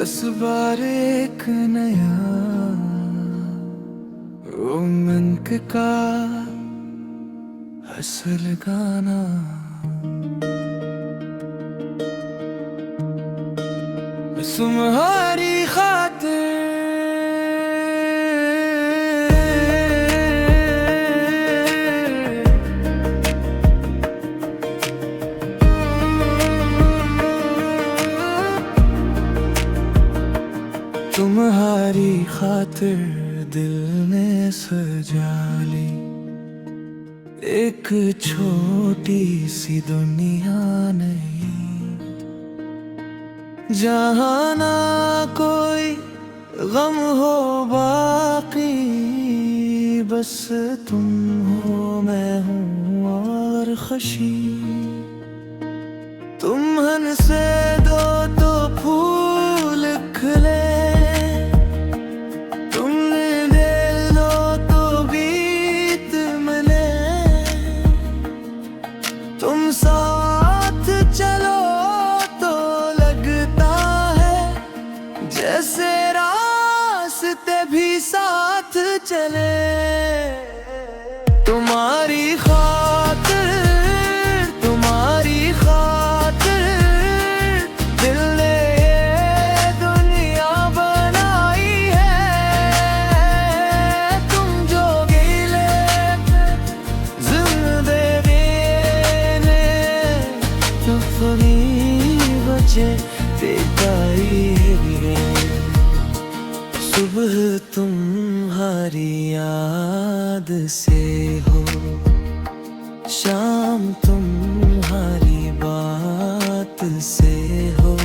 बस बार एक नया उमंग का असल गाना। बस तुम्हारी खातिर तुम्हारी खातिर दिल ने सजा ली एक छोटी सी दुनिया नहीं, जहाँ ना कोई गम हो बाकी, बस तुम हो मैं हूँ और खुशी। तुम हंसे दो तो फूल खिले, तुम साथ चलो तो लगता है जैसे रास्ते भी साथ चले। तुम्हारी खातिर दिल ने ये दुनिया बनाई है। तुम जो गिले जिंदगी बचे बेताई है। सुबह तुम्हारी याद से हो, शाम तुम्हारी बात से हो,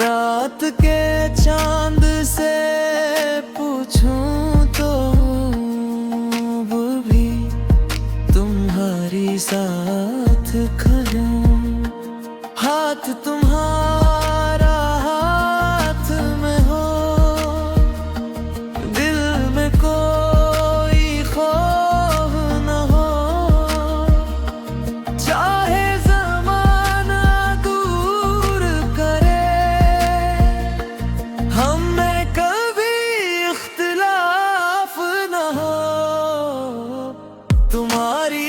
रात के चांद से पूछूं तो वो भी तुम्हारी साथ खड़े। हाथ तुम्हारा हाथ में हो, दिल में कोई खौफ न हो, चाहे ज़माना दूर करे, हम में कभी इख्तिलाफ न हो। तुम्हारी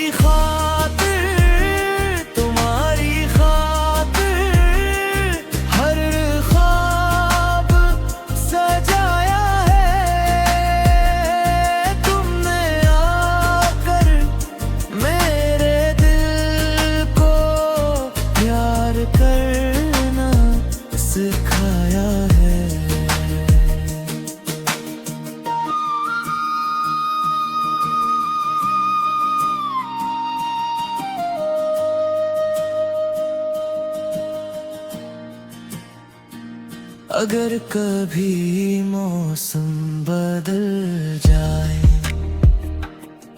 करना सिखाया है। अगर कभी मौसम बदल जाए,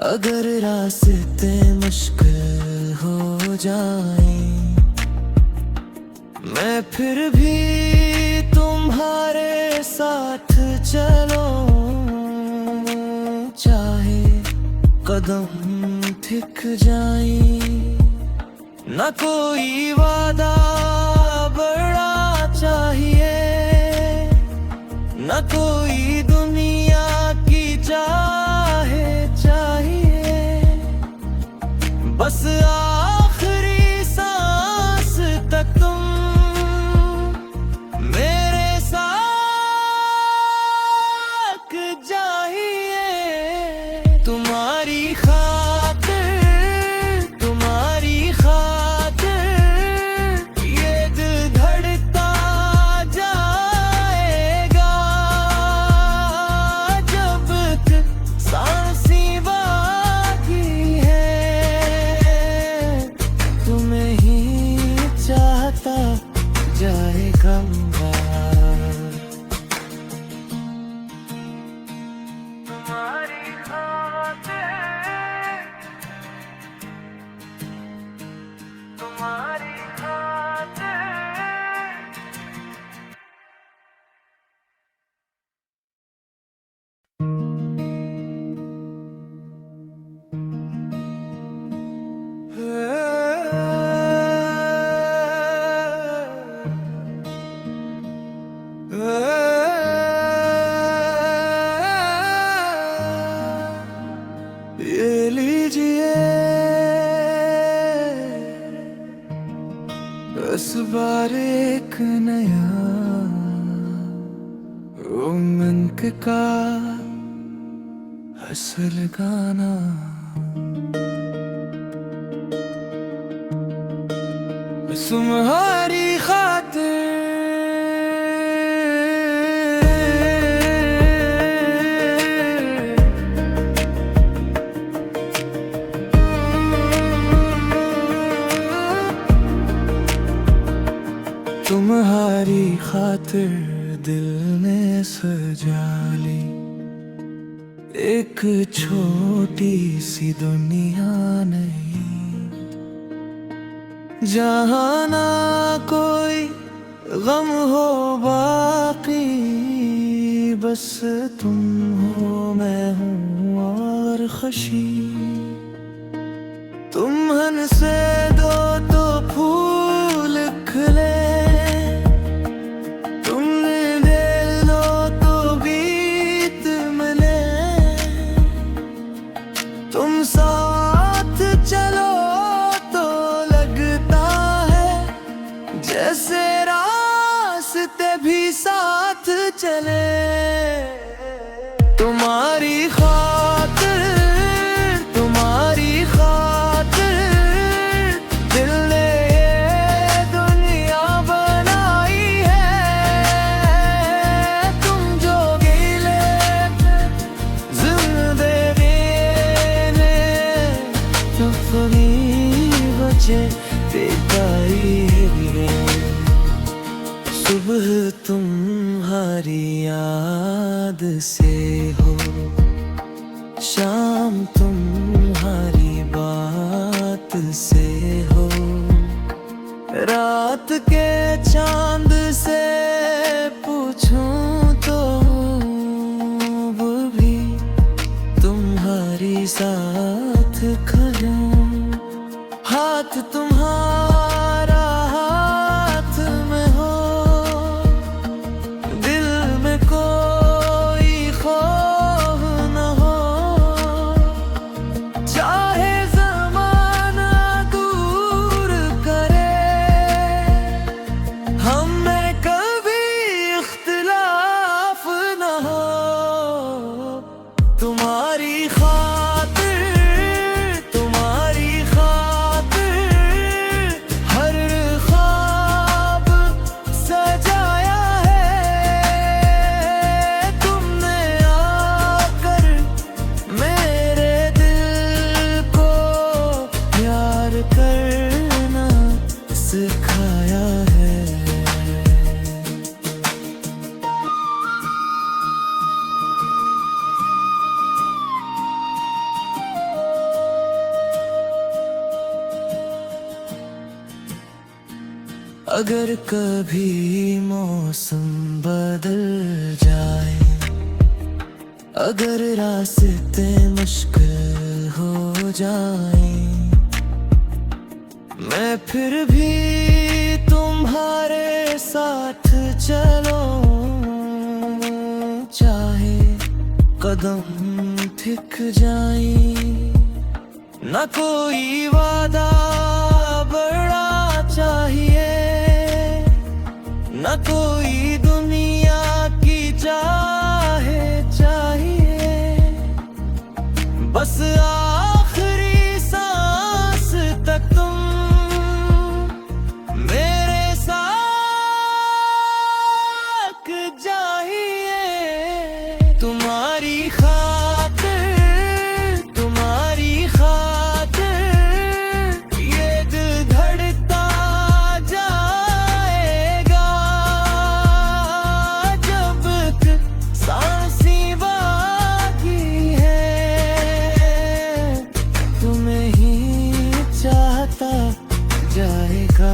अगर रास्ते मुश्किल हो जाए, मैं फिर भी तुम्हारे साथ चलूं, चाहे कदम थिक जाए। न कोई वादा बड़ा चाहिए, न कोई दुनिया की चाहे चाहिए, बस आखिरी सांस तक तुम मेरे साथ जाइए। तुम्हारी खातिर ये दिल धड़कता जाएगा, जब तक सांसें बाकी है, तुम्हें ही चाहता जाएगा। तुम्हारी खातिर ये लीजिए इस बार एक नया उमंग का असल गाना। तुम्हारी खातिर तुम्हारी खातिर दिल ने सजा ली एक छोटी सी दुनिया नहीं, जहाँ ना कोई गम हो बाकी, बस तुम हो मैं हूँ और खुशी। तुम हंसे दो तो फूल खिले, तुम साथ चलो तो लगता है जैसे रास्ते भी साथ चले। तुम्हारी खातिर दिल ने ये दुनिया बनाई है। तुम जो गिले जिंदगी बचे सुबह तुम्हारी याद से हो, शाम तुम्हारी बात से हो, रात के चांद से पूछूं तो वो भी तुम्हारी साथ खड़ूं। हाथ तुम्हारा हाथ में हो, दिल में कोई खौफ न हो, चाहे ज़माना दूर करे, हमें कभी इख्तिलाफ न हो। तुम्हारी करना सिखाया है। अगर कभी मौसम बदल जाए, अगर रास्ते मुश्किल हो जाए, मैं फिर भी तुम्हारे साथ चलूं। चाहे कदम थिक जाए, न कोई वादा बड़ा चाहिए, न कोई दुनिया की चाहे चाहिए, बस आखिरी सांस तक तुम मेरे साथ जाइए। तुम्हारी खातिर ये दिल धड़कता जाएगा, जब तक सांसें बाकी है, तुम्हें ही चाहता जाएगा।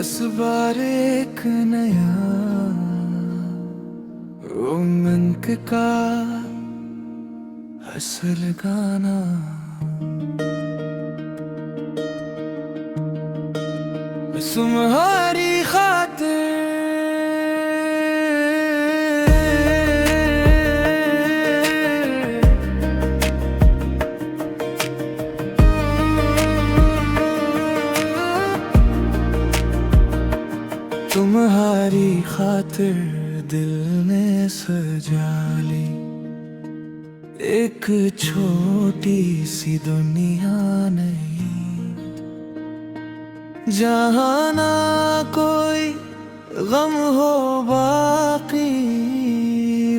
इस बार एक नया उमंग का असल गाना तुम्हारी खातिर तुम्हारी खातिर दिल ने सजा ली एक छोटी सी दुनिया नहीं, जहाँ ना कोई गम हो बाकी,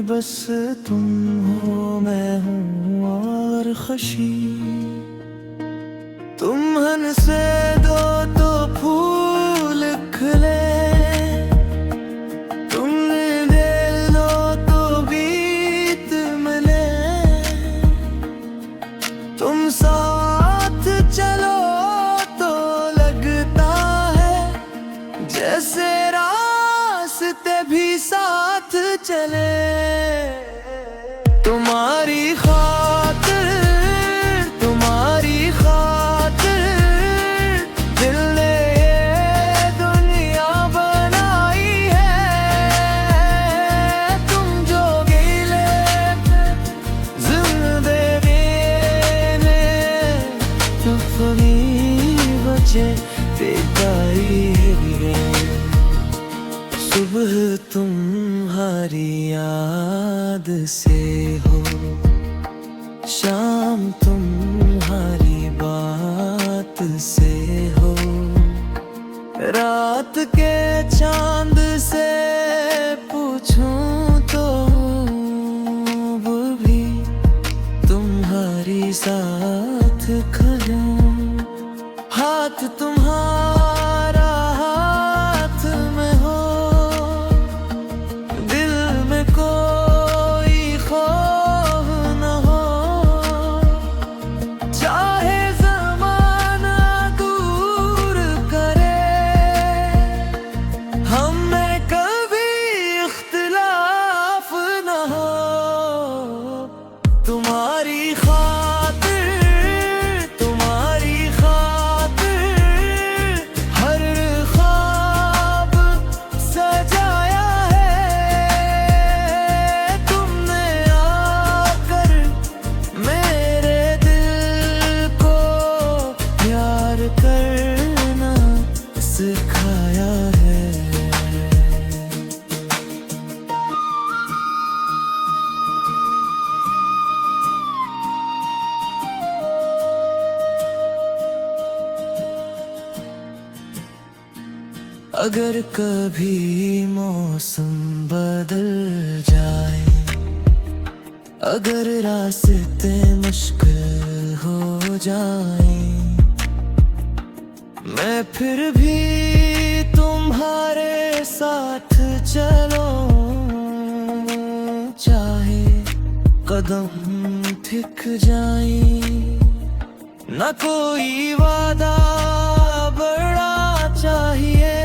बस तुम हो मैं हूँ और खुशी। तुम हंसे दो तो फूल खिले, तुम साथ चलो तो लगता है जैसे रास्ते भी साथ चले। तुम्हारी खातिर दिल ने ये दुनिया बनाई है। तुम जो गिले जिंदगी बचे बेकारी सुबह तुम्हारी याद से हो, शाम तुम्हारी बात से हो, रात के चांद से पूछूं तो वो भी तुम्हारी साथ खड़ूं। हाथ तुम्हारा हाथ में हो, दिल में कोई खौफ न हो, चाहे ज़माना दूर करे, हम में कभी इख्तिलाफ न हो। तुम्हारी करना सिखाया है। अगर कभी मौसम बदल जाए, अगर रास्ते मुश्किल हो जाए, मैं फिर भी तुम्हारे साथ चलूं। चाहे कदम थिक जाए, न कोई वादा बड़ा चाहिए,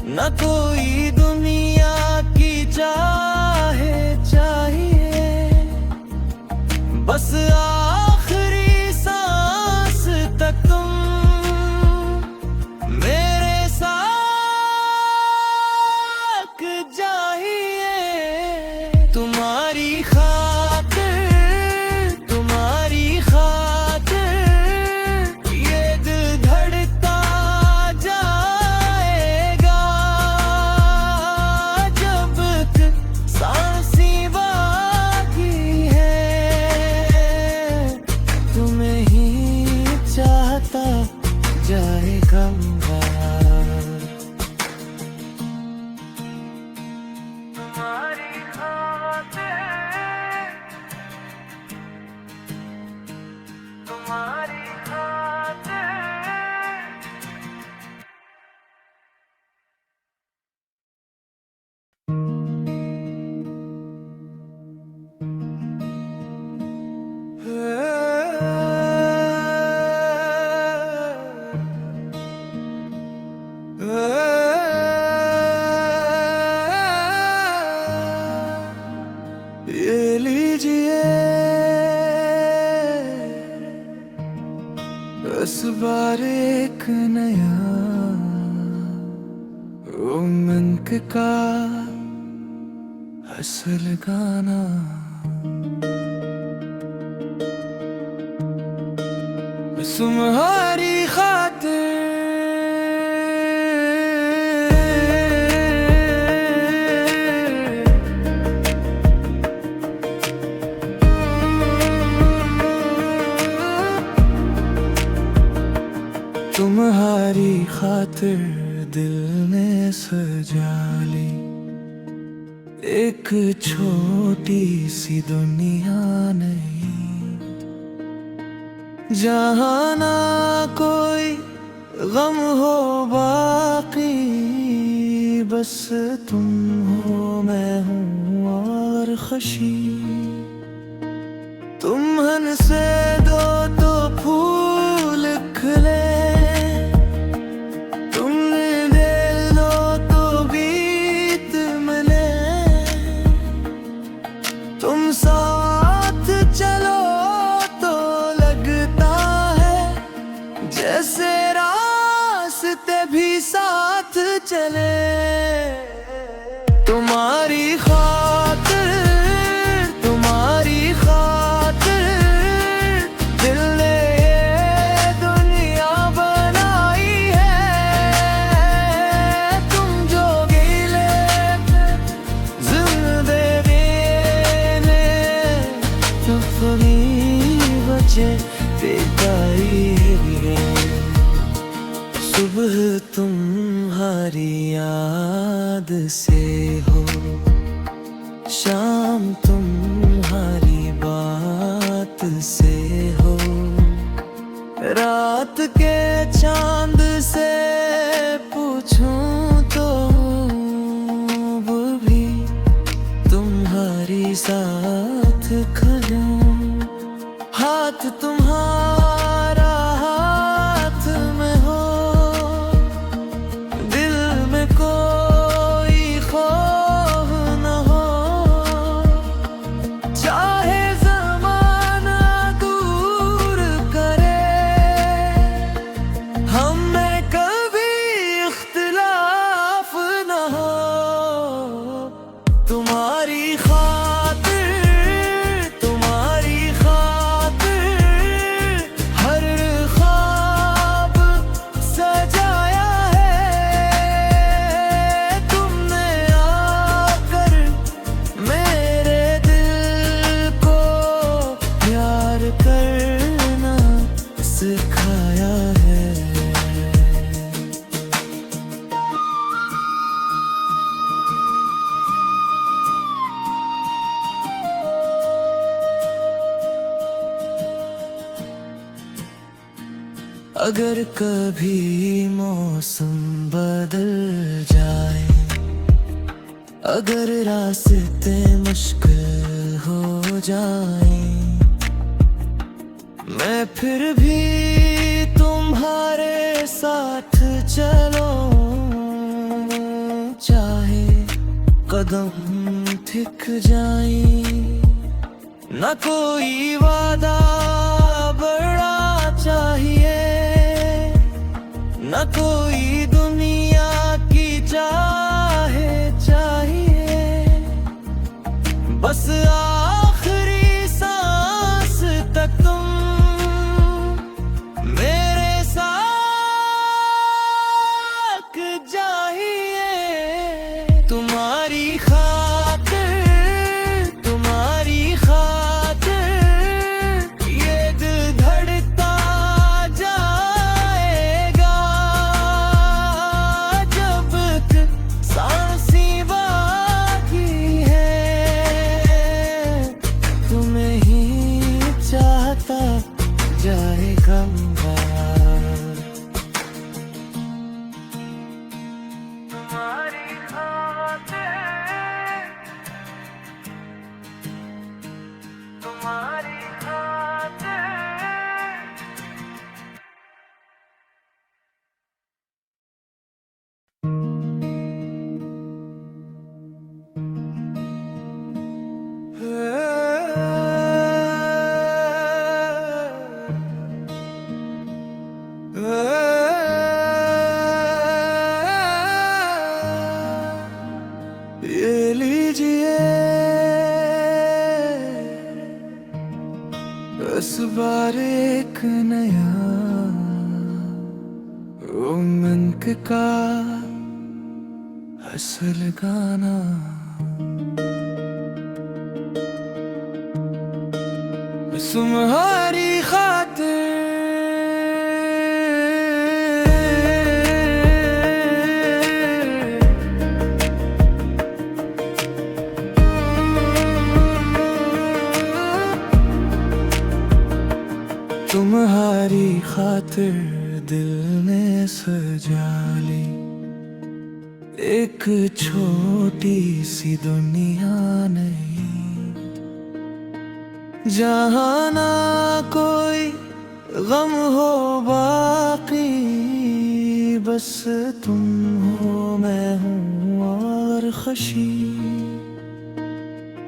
न कोई दुनिया की चाहे चाहिए, बस आखिरी सांस तक तुम मेरे साथ जाइए। तुम्हारी खातिर ये दिल धड़कता जाएगा, जब तक सांसें बाकी है। तुम्हें ही चाहता जाएगा तुम्हारी खातिर। बार एक नया उमंग का असल गाना तुम्हारी खातिर तुम्हारी खातिर दिल ने सजा ली एक छोटी सी दुनिया नहीं, जहाँ ना कोई गम हो बाकी, बस तुम हो मैं हूँ और खुशी। तुम हंसे दो तो फूल खिले, तुम साथ चलो तो लगता है जैसे रास्ते भी साथ चले। तुम्हारी खातिर दिल ने ये दुनिया बनाई है। तुम जो गिले जिंदगी बचे बेकारी है। सुबह तुम्हारी याद से हो, शाम तुम्हारी बात से हो, रात के चांद से पूछूं तो वो भी तुम्हारी साथ खड़ूं। हाथ तुम्हारा हाथ में हो, दिल में कोई खौफ न हो, चाहे ज़माना दूर करे, हम में कभी इख्तिलाफ न हो। तुम्हारी करना सिखाया है। अगर कभी मौसम बदल जाए, अगर रास्ते मुश्किल हो जाए, मैं फिर भी तुम्हारे साथ चलो, चाहे कदम थिक जाए। न कोई वादा बड़ा चाहिए, न कोई दुनिया की चाहे चाहिए, बस आखिरी सांस तक तुम मेरे साथ जाइए। तुम्हारी खातिर ये दिल धड़कता जाएगा, बार एक नया उमंग का असल गाना तुम्हारी खातिर तुम्हारी खातिर दिल ने सजा ली एक छोटी सी दुनिया नहीं, जहाँ ना कोई गम हो बाकी, बस तुम हो मैं हूँ और खुशी।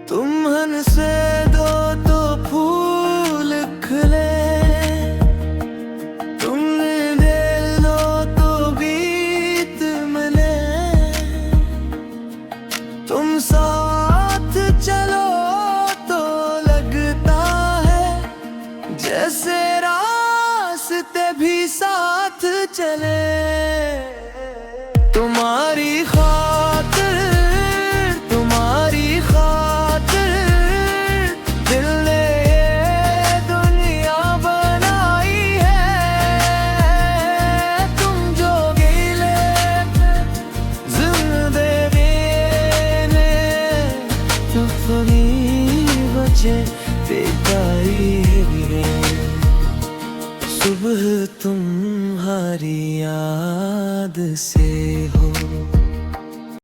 तुम हंसे दो तो फूल खिले, तुम साथ चलो तो लगता है जैसे रास्ते भी साथ चले। तुम्हारी खातिर दिल ने ये दुनिया बनाई है। तुम जो गिले जिंदगी बचे बेकारी है, सुबह तुम्हारी याद से हो।